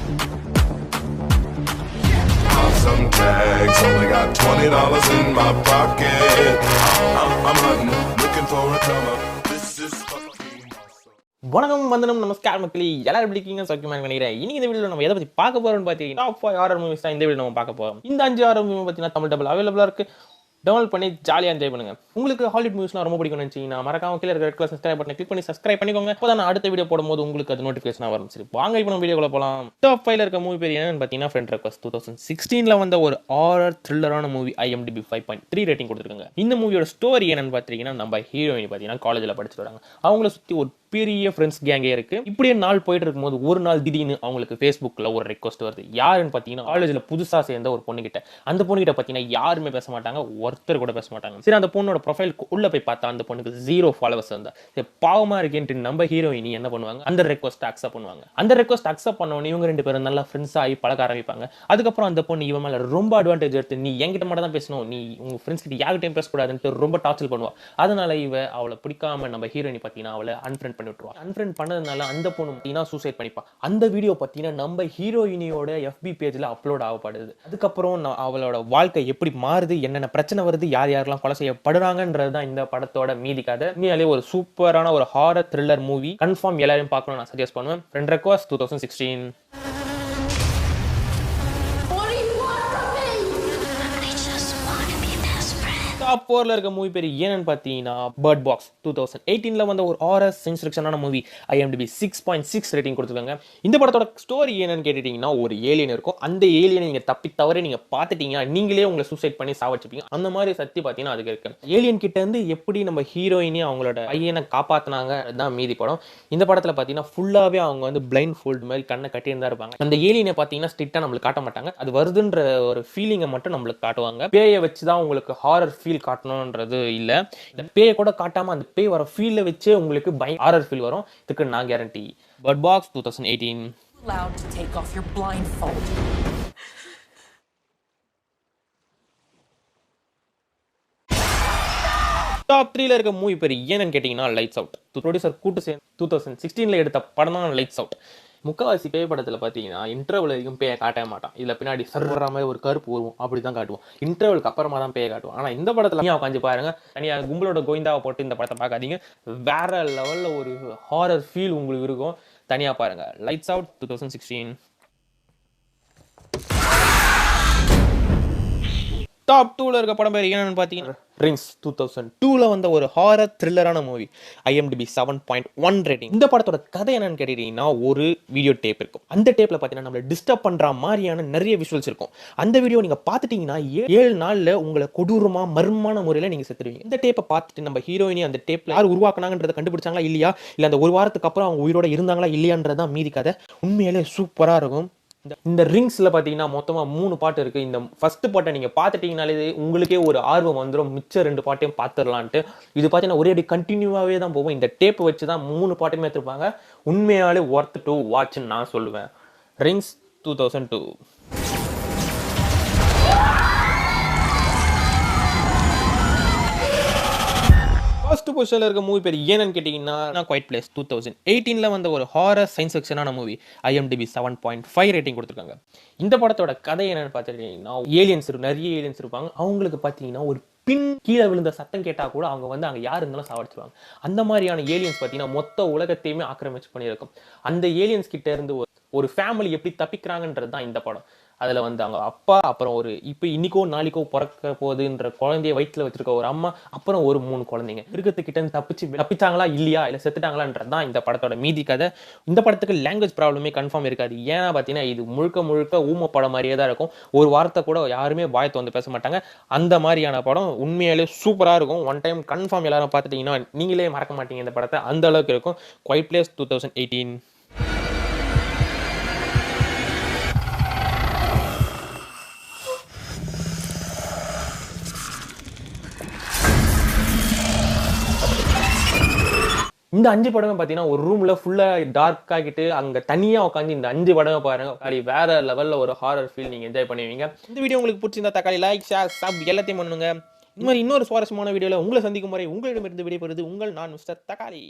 Some tags, only got $20 in my pocket. I'm hunting, looking for a come up. This is fucking awesome. வணக்கம் வந்தனம் நமஸ்கார் மக்களே, எல்லாரும் எப்படி இருக்கீங்க? சௌக்கியமா நினைக்கிறேன். இன்னைக்கு இந்த வீடியோல நம்ம எதை பத்தி பார்க்க போறோம்னு பார்த்தீங்கன்னா டாப் 5 ஹாரர் மூவிஸ் தான் இந்த வீடியோ நம்ம பார்க்க போறோம். இந்த 5 ஹாரர் மூவி பார்த்தீங்கன்னா தமிழ் டபுள் அவைலபிளா இருக்கு. டவுன்லோட் பண்ணி ஜாலியாக என்ஜாய் பண்ணுங்க. உங்களுக்கு ஹாலிவுட் மூவிஸ்லாம் ரொம்ப பிடிக்கும்னு நினைச்சீங்கன்னா மறக்காம கீழே இருக்கிற ரெட் கலர் சப்ஸ்கிரைப் பட்டனை கிளிக் பண்ணி சப்ஸ்கிரைப் பண்ணிக்கோங்க. அப்பதான் நான் அடுத்த வீடியோ போடும்போது உங்களுக்கு அது நோட்டிஃபிகேஷனாக வரும். சரி வாங்க இப்போ நம்ம வீடியோக்குள்ள போகலாம். டாப் 5ல இருக்க மூவி பேர் என்னன்னு பார்த்தீங்கன்னா ஃப்ரெண்ட் ரெக்வெஸ்ட். 2016ல வந்த ஒரு ஹாரர் த்ரில்லரான மூவி. IMDb 5.3 ரேட்டிங் கொடுத்துருக்காங்க. இந்த மூவியோட ஸ்டோரி என்னன்னு பார்த்தீங்கன்னா நம்ம ஹீரோயின் பார்த்தீங்கன்னா காலேஜில் படிச்சுட்டு வராங்க. அவங்கள சுற்றி ஒரு பெரிய ஃப்ரெண்ட்ஸ் கேங்கே இருக்கு. இப்படியே நாள் போயிட்டு இருக்கும்போது ஒரு நாள் திடீர்னு அவங்களுக்கு ஃபேஸ்புக்கில் ஒரு ரெக்வஸ்ட் வருது. யாருன்னு பார்த்தீங்கன்னா காலேஜில் புதுசாக சேர்ந்த ஒரு பொண்ணுகிட்ட. அந்த பொண்ணுகிட்ட பார்த்தீங்கன்னா யாருமே பேச மாட்டாங்க, ஒருத்தர் கூட பேச மாட்டாங்க. சரி அந்த பொண்ணோட ப்ரொஃபைல் உள்ள போய் பார்த்தா அந்த பொண்ணுக்கு 0 ஃபாலோவர்ஸ் இருந்தா. சரி பாவமா இருக்கேன்ட்டு நம்ம ஹீரோயினி என்ன பண்ணுவாங்க, அந்த ரெக்வஸ்ட் அக்செப்ட் பண்ணுவாங்க. அந்த ரெக்வஸ்ட் அக்செப்ட் பண்ணோன்னு இவங்க ரெண்டு பேரும் நல்லா ஃப்ரெண்ட்ஸ் ஆகி பழக ஆரம்பிப்பாங்க. அதுக்கப்புறம் அந்த பொண்ணு இவன் மேலே ரொம்ப அட்வான்டேஜ் எடுத்து நீ என்கிட்ட மட்டும் தான் பேசணும், நீ உங்க ஃப்ரெண்ட்ஸ் கிட்ட யார்கிட்டையும் பேசக்கூடாதுன்ட்டு ரொம்ப டார்ச்சர் பண்ணுவா. அதனால இவ அவளை பிடிக்காம நம்ம ஹீரோயினி பார்த்தீங்கன்னா அவளை அன்ஃப்ரெண்ட் பண்ணி விட்டுருவா. அன்ஃப்ரெண்ட் பண்ணதுனால அந்த பொண்ணு பார்த்தீங்கன்னா சூசைட் பண்ணிப்பா. அந்த வீடியோ பார்த்தீங்கன்னா நம்ம ஹீரோயினியோட FB பேஜில் அப்லோட் ஆகப்படுது. அதுக்கப்புறம் அவளோட வாழ்க்கை எப்படி மாறுது, என்னென்ன பிரச்சனை வருது, யார் யாரெல்லாம் கொலை செய்யப்படுறாங்கன்றது தான் இந்த படத்தோட மீதி கதை. உண்மையாலே ஒரு சூப்பரான ஒரு ஹாரர் த்ரில்லர் மூவி. கன்ஃபார்ம் எல்லாரையும் பார்க்கணும் நான் சஜஸ்ட் பண்ணுவேன். Friend request 2016. டாப் 4ல இருக்க மூவி பேர் என்னன்னு பார்த்தீங்கன்னா பேர்ட் பாக்ஸ். 2018ல வந்த ஒரு ஹாரர் சயின்ஸ் ஃபிக்ஷனான மூவி. IMDb 6.6 ரேட்டிங் கொடுத்துருக்காங்க. இந்த படத்தோட ஸ்டோரி என்னன்னு கேட்டுட்டீங்கன்னா ஒரு ஏலியன் இருக்கும். அந்த ஏலியனை நீங்க தப்பி தவறி நீங்க பார்த்துட்டீங்கன்னா நீங்களே உங்களை சூசைட் பண்ணி சாவடிச்சுப்பீங்க. அந்த மாதிரி சக்தி பார்த்தீங்கன்னா அதுக்கு இருக்கு. ஏலியன் கிட்ட இருந்து எப்படி நம்ம ஹீரோயினி அவங்களோட பையனை காப்பாத்தினாங்க தான் மீதி படம். இந்த படத்துல பார்த்தீங்கன்னா ஃபுல்லாவே அவங்க வந்து பிளைண்ட் ஃபோல்டு மாதிரி கண்ணை கட்டியிருந்தா இருப்பாங்க. அந்த ஏலியனை பார்த்தீங்கன்னா ஸ்ட்ரிக்டா நம்மளுக்கு காட்ட மாட்டாங்க. அது வருதுன்ற ஒரு ஃபீலிங்கை மட்டும் நம்மளுக்கு காட்டுவாங்க. பேயை வச்சு தான் உங்களுக்கு ஹாரர் ஃபீல் காட்டணும்ன்றது இல்ல. இந்த பேயை கூட காட்டாம அந்த பேய் வர ஃபீல்ல வச்சே உங்களுக்கு ஹாரர் ஃபீல் வரும். இதுக்கு நான் guarantee. Bird box 2018. Allowed to take off your blindfold. Top 3ல இருக்க மூவி பேர் என்னன்னு கேட்டீங்கன்னா லைட்ஸ் அவுட். ப்ரொடியூசர் கூட்டு சேர்ந்து 2016ல எடுத்த படம் தான் லைட்ஸ் அவுட். முக்கால்வாசி பேய் படத்தில் பார்த்தீங்கன்னா இன்டர்வல் வரைக்கும் பேயை காட்டவே மாட்டான். இதில் பின்னாடி சர்வர மாதிரி ஒரு கருப்பு வரும், அப்படி தான் காட்டுவோம். இன்டர்வலுக்கு அப்புறமா தான் பேயை காட்டுவோம். ஆனால் இந்த படத்தில் தனியாக உட்காந்து பாருங்க, தனியாக கும்பலோட கோவிந்தாவை போட்டு இந்த படத்தை பார்க்காதீங்க. வேற லெவலில் ஒரு ஹாரர் ஃபீல் உங்களுக்கு இருக்கும். தனியாக பாருங்க. Lights out 2016. டாப் 2ல இருக்க படம் பேர் என்னன்னு பார்த்தீங்கன்னா ரிங்ஸ். 2002ல வந்த ஒரு ஹாரர் த்ரில்லரான மூவி. IMDb 7.1 rating. இந்த படத்தோட கதை என்னன்னு கேட்டீங்கன்னா ஒரு வீடியோ டேப் இருக்கும். அந்த டேப்ல பார்த்தீங்கன்னா நம்மளை டிஸ்டர்ப் பண்ற மாதிரியான நிறைய விஷுவல்ஸ் இருக்கும். அந்த வீடியோ நீங்க பார்த்துட்டீங்கன்னா 7 நாள்ல உங்களை கொடூரமா மர்மமான முறையில் நீங்க செத்துருவீங்க. இந்த டேப்பை பார்த்துட்டு நம்ம ஹீரோயினி அந்த டேப்ல யார் உருவாக்குனாங்கன்றதை கண்டுபிடிச்சாங்களா இல்லையா, இல்லை அந்த ஒரு வாரத்துக்கு அப்புறம் அவங்க உயிரோட இருந்தாங்களா இல்லையான்றதான் மீதி கதை. உண்மையிலே சூப்பரா இருக்கும். இந்த ரிங்ஸ்ல பார்த்தீங்கன்னா மொத்தமா 3 பாட்டு இருக்கு. இந்த ஃபர்ஸ்ட் பாட்டை நீங்க பார்த்துட்டீங்கனாலே உங்களுக்கே ஒரு ஆர்வம் வந்துடும், மிச்ச 2 பாட்டையும் பார்த்துடலான்ட்டு. இது பார்த்தீங்கன்னா ஒரே அடி கண்டினியூவாகவே தான் போகும். இந்த டேப் வச்சு தான் 3 பாட்டுமே எடுத்துருப்பாங்க. உண்மையாலே ஒர்த் டு வாட்ச்ன்னு நான் சொல்லுவேன். ரிங்ஸ் 2002. ஃபர்ஸ்ட் பொசிஷனில் இருக்க மூவி பேர் என்னன்னு கேட்டிங்கன்னா குவைட் பிளேஸ். 2018ல வந்த ஒரு ஹாரர் சயின்ஸ் ஃபிக்ஷனான மூவி. IMDb 7.5 ரேட்டிங் கொடுத்துருக்காங்க. இந்த படத்தோட கதை என்னன்னு பார்த்துட்டீங்கன்னா ஏலியன்ஸ் நிறைய ஏலியன்ஸ் இருப்பாங்க. அவங்களுக்கு பார்த்தீங்கன்னா ஒரு பின் கீழே விழுந்த சத்தம் கேட்டால் கூட அவங்க வந்து அங்கே யார் இருந்தாலும் சாவடிச்சிருவாங்க. அந்த மாதிரியான ஏலியன்ஸ் பார்த்தீங்கன்னா மொத்த உலகத்தையுமே ஆக்கிரமிச்சு பண்ணியிருக்கும். அந்த ஏலியன்ஸ் கிட்ட இருந்து ஒரு ஃபேமிலி எப்படி தப்பிக்கிறாங்கன்றது தான் இந்த படம். அதில் வந்து அவங்க அப்பா, அப்புறம் ஒரு இப்போ இன்னைக்கோ நாளைக்கோ பிறக்க போகுதுன்ற குழந்தைய வயிற்றில் வச்சிருக்க ஒரு அம்மா, அப்புறம் ஒரு 3 குழந்தைங்க இருக்கிறதுக்கிட்ட தப்பிச்சாங்களா இல்லையா, இல்லை செத்துட்டாங்களான்றது தான் இந்த படத்தோட மீதி கதை. இந்த படத்துக்கு லாங்குவேஜ் ப்ராப்ளமே கன்ஃபார்ம் இருக்காது. ஏன்னா பார்த்தீங்கன்னா இது முழுக்க ஊம படம் மாதிரியே தான் இருக்கும். ஒரு வாரத்தை கூட யாருமே வாயத்தை வந்து பேச மாட்டாங்க. அந்த மாதிரியான படம் உண்மையாலே சூப்பராக இருக்கும். ஒன் டைம் கன்ஃபார்ம் எல்லாரும் பார்த்துட்டீங்கன்னா நீங்களே மறக்க மாட்டீங்க இந்த படத்தை. அந்த அளவுக்கு இருக்கும். Quiet place 2018. இந்த 5 படமே பார்த்தீங்கன்னா ஒரு ரூம்ல ஃபுல்லா டார்க் ஆகிட்டு அங்க தனியா உட்காந்து இந்த 5 படமே பாருங்க. வேற லெவல்ல ஒரு ஹாரர் ஃபீல் நீங்க என்ஜாய் பண்ணுவீங்க. இந்த வீடியோ உங்களுக்கு பிடிச்சிருந்தா தக்காளி லைக், ஷேர், சப் எல்லாத்தையும் பண்ணுங்க. இந்த மாதிரி இன்னொரு சுவாரஸ்யமான வீடியோல உங்களை சந்திக்கும் வரை உங்களிடமிருந்து விடைபெறுவது உங்கள் நான் மிஸ்டர் தக்காளி.